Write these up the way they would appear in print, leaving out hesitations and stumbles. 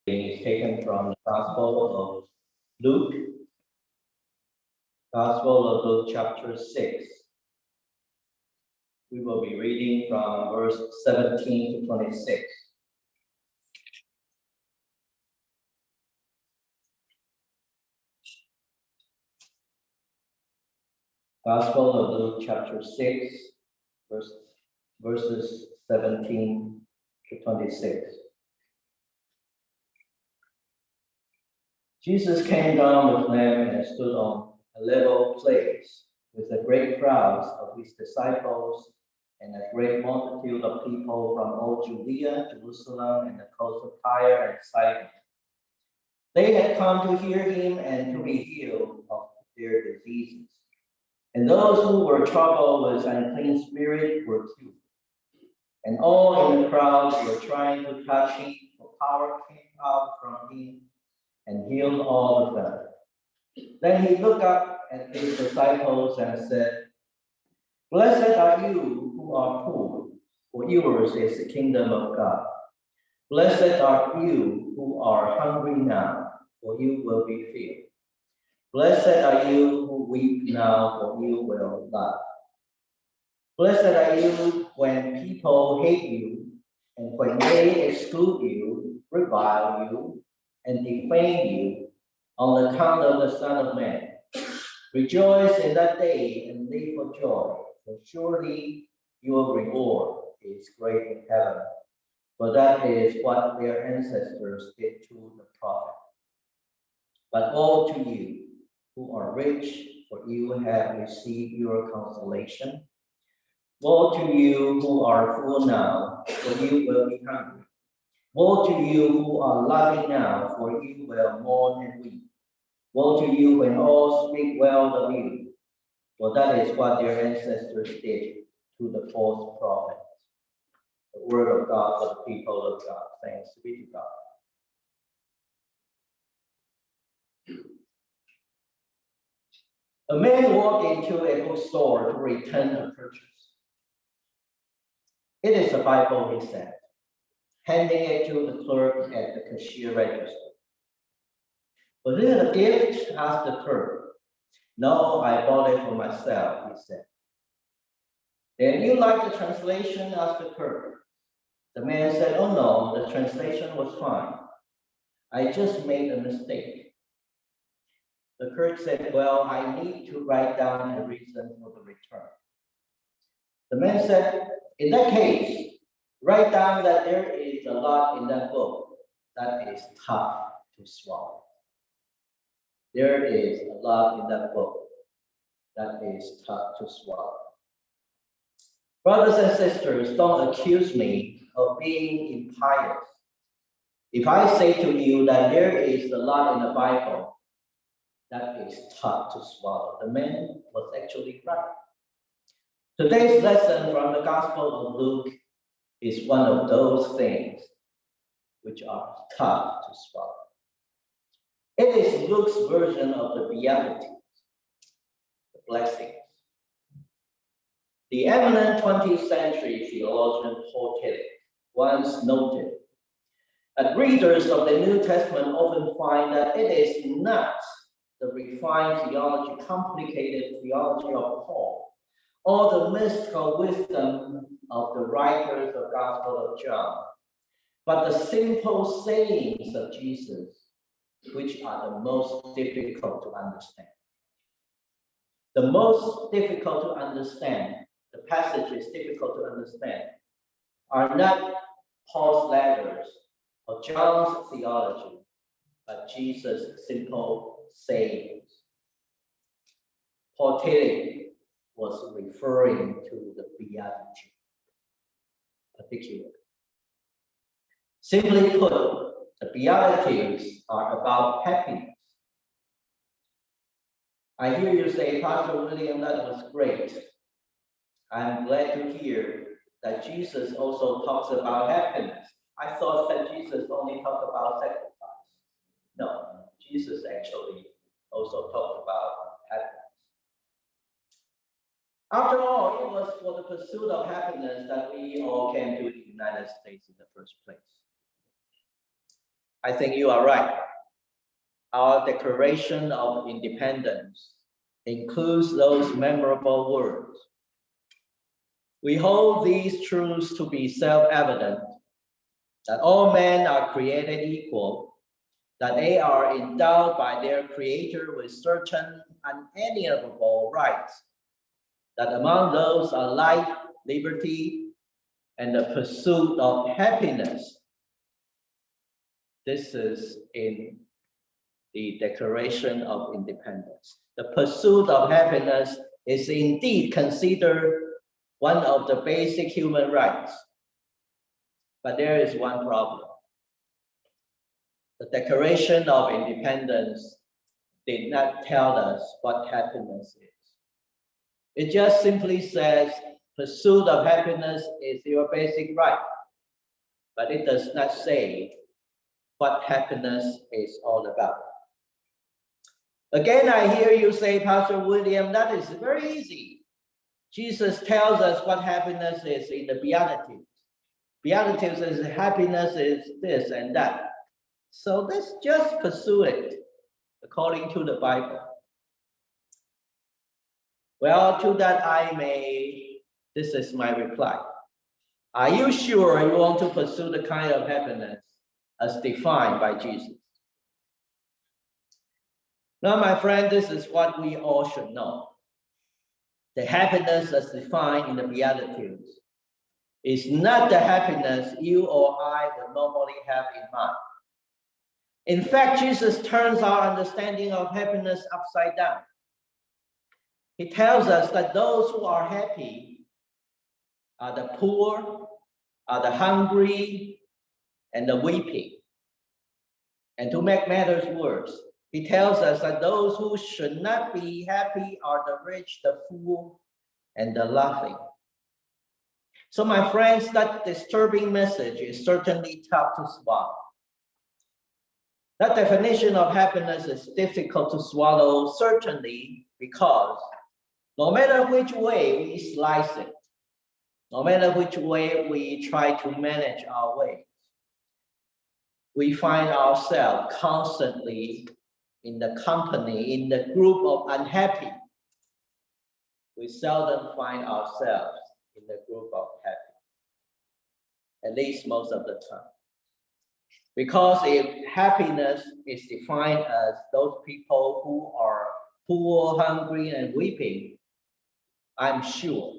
is taken from the Gospel of Luke, Gospel of Luke, chapter 6. We will be reading from verse 17 to 26. Gospel of Luke, chapter 6, verses 17 to 26. Jesus came down with them and stood on a level place with a great crowd of his disciples and a great multitude of people from all Judea, Jerusalem, and the coast of Tyre and Sidon. They had come to hear him and to be healed of their diseases. And those who were troubled with unclean spirit were cured. And all in the crowd were trying to touch him, for power came out from him and healed all of them. Then he looked up at his disciples and said, "Blessed are you who are poor, for yours is the kingdom of God. Blessed are you who are hungry now, for you will be filled. Blessed are you who weep now, for you will laugh. Blessed are you when people hate you, and when they exclude you, revile you, and defame you on account of the Son of Man. Rejoice in that day and leap for joy, for surely your reward is great in heaven. For that is what their ancestors did to the prophet. But woe to you who are rich, for you have received your consolation. Woe to you who are full now, for you will be hungry. Woe to you who are laughing now, for you will mourn and weep. Woe to you when all speak well of you, for that is what their ancestors did to the false prophets." The word of God for the people of God. Thanks be to God. A man walked into a bookstore to return a purchase. "It is a Bible," he said, handing it to the clerk at the cashier register. "Was it a gift?" asked the clerk. "No, I bought it for myself," he said. "Then you like the translation?" asked the clerk. The man said, "Oh no, the translation was fine. I just made a mistake." The clerk said, "Well, I need to write down a reason for the return." The man said, "In that case, write down that there is a lot in that book that is tough to swallow." There is a lot in that book that is tough to swallow. Brothers and sisters, don't accuse me of being impious. If I say to you that there is a lot in the Bible that is tough to swallow, the man was actually right. Today's lesson from the Gospel of Luke is one of those things which are tough to swallow. It is Luke's version of the Beatitudes, the blessings. The eminent 20th century theologian Paul Tillich once noted that readers of the New Testament often find that it is not the refined theology, complicated theology of Paul, or the mystical wisdom of the writers of Gospel of John, but the simple sayings of Jesus, which are the most difficult to understand. The most difficult to understand, the passages difficult to understand, are not Paul's letters or John's theology, but Jesus' simple sayings. Paul Tillich was referring to the Beatitude, particularly. Simply put, the Beatitudes are about happiness. I hear you say, "Pastor William, that was great. I'm glad to hear that Jesus also talks about happiness. I thought that Jesus only talked about sacrifice." No, Jesus actually also talked about happiness. After all, it was for the pursuit of happiness that we all came to the United States in the first place. I think you are right. Our Declaration of Independence includes those memorable words. We hold these truths to be self-evident, that all men are created equal, that they are endowed by their Creator with certain unalienable rights, that among those are life, liberty, and the pursuit of happiness. This is in the Declaration of Independence. The pursuit of happiness is indeed considered one of the basic human rights. But there is one problem. The Declaration of Independence did not tell us what happiness is. It just simply says pursuit of happiness is your basic right. But it does not say what happiness is all about. Again, I hear you say, Pastor William, that is very easy. Jesus tells us what happiness is in the Beatitudes. Beatitudes says happiness is this and that. So let's just pursue it according to the Bible. Well, to that this is my reply. Are you sure you want to pursue the kind of happiness as defined by Jesus? Now, my friend, this is what we all should know. The happiness as defined in the Beatitudes is not the happiness you or I would normally have in mind. In fact, Jesus turns our understanding of happiness upside down. He tells us that those who are happy are the poor, are the hungry, and the weeping. And to make matters worse, he tells us that those who should not be happy are the rich, the fool, and the laughing. So my friends, that disturbing message is certainly tough to swallow. That definition of happiness is difficult to swallow, certainly because no matter which way we slice it, no matter which way we try to manage our way, we find ourselves constantly in the company, in the group of unhappy. We seldom find ourselves in the group of happy, at least most of the time. Because if happiness is defined as those people who are poor, hungry, and weeping, I'm sure,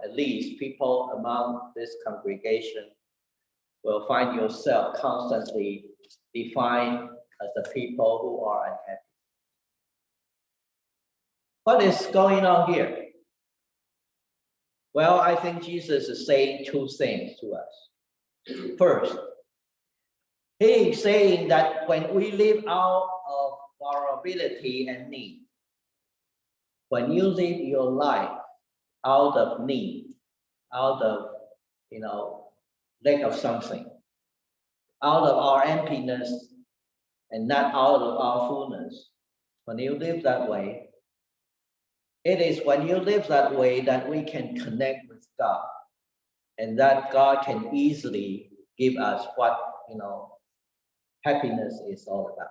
at least people among this congregation will find yourself constantly defined as the people who are unhappy. What is going on here? Well, I think Jesus is saying two things to us. First, he is saying that when we live out of vulnerability and need, when you live your life out of need, out of, lack of something, out of our emptiness and not out of our fullness, when you live that way, it is when you live that way that we can connect with God and that God can easily give us what, happiness is all about.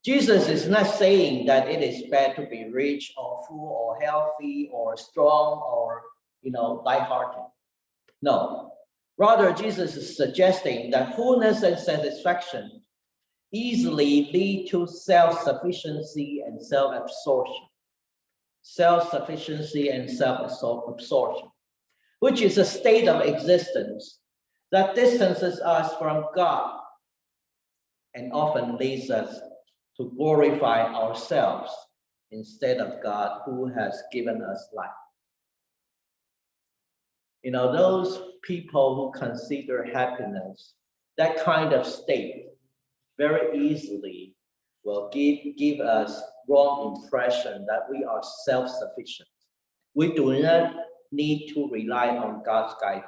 Jesus is not saying that it is bad to be rich or full or healthy or strong or, lighthearted. No. Rather, Jesus is suggesting that fullness and satisfaction easily lead to self-sufficiency and self-absorption. Self-sufficiency and self-absorption, which is a state of existence that distances us from God and often leads us to glorify ourselves instead of God who has given us life. Those people who consider happiness, that kind of state, very easily will give us wrong impression that we are self-sufficient. We do not need to rely on God's guidance.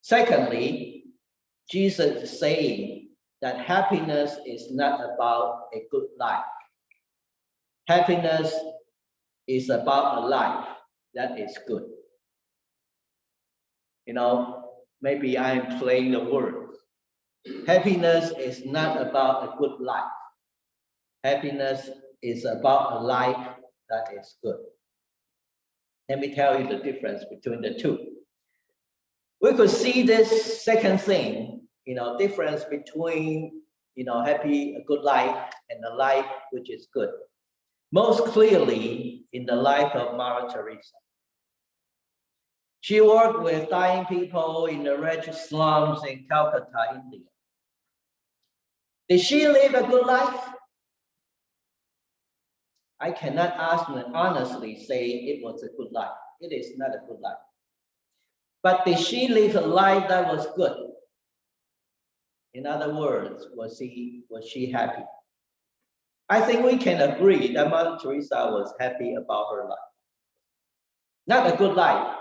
Secondly, Jesus is saying that happiness is not about a good life. Happiness is about a life that is good. maybe I'm playing the words. Happiness is not about a good life. Happiness is about a life that is good. Let me tell you the difference between the two. We could see this second thing, difference between, a good life and a life which is good. Most clearly in the life of Mother Teresa. She worked with dying people in the wretched slums in Calcutta, India. Did she live a good life? I cannot honestly say it was a good life. It is not a good life. But did she live a life that was good? In other words, was she happy? I think we can agree that Mother Teresa was happy about her life. Not a good life,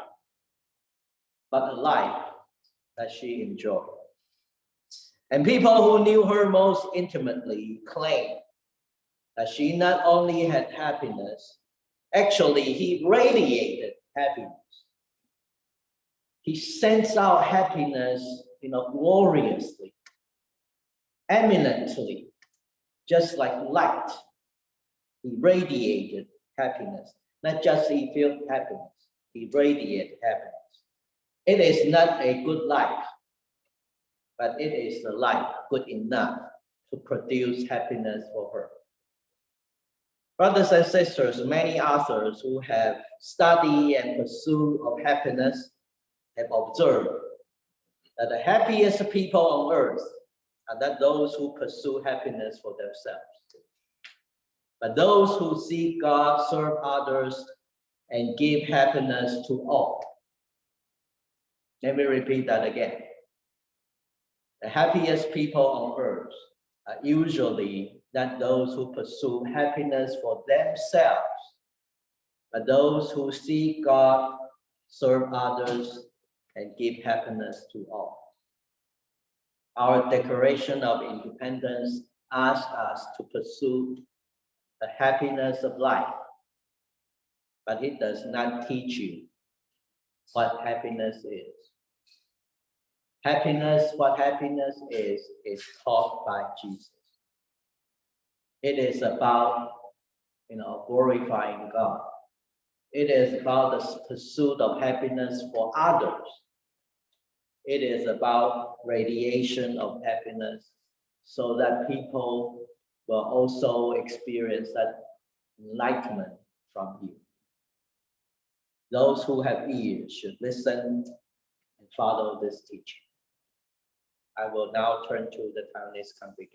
but a life that she enjoyed. And people who knew her most intimately claim that she not only had happiness, actually he radiated happiness. He sends out happiness, gloriously, eminently, just like light. He radiated happiness. Not just he felt happiness, he radiated happiness. It is not a good life, but it is a life good enough to produce happiness for her. Brothers and sisters, many authors who have studied and pursued of happiness have observed that the happiest people on earth are not those who pursue happiness for themselves, but those who seek God, serve others, and give happiness to all. Let me repeat that again. The happiest people on earth are usually not those who pursue happiness for themselves, but those who seek God, serve others, and give happiness to all. Our Declaration of Independence asks us to pursue the happiness of life, but it does not teach you what happiness is. What happiness is taught by Jesus. It is about, glorifying God. It is about the pursuit of happiness for others. It is about radiation of happiness so that people will also experience that enlightenment from you. Those who have ears should listen and follow this teaching. I will now turn to the Taiwanese congregation.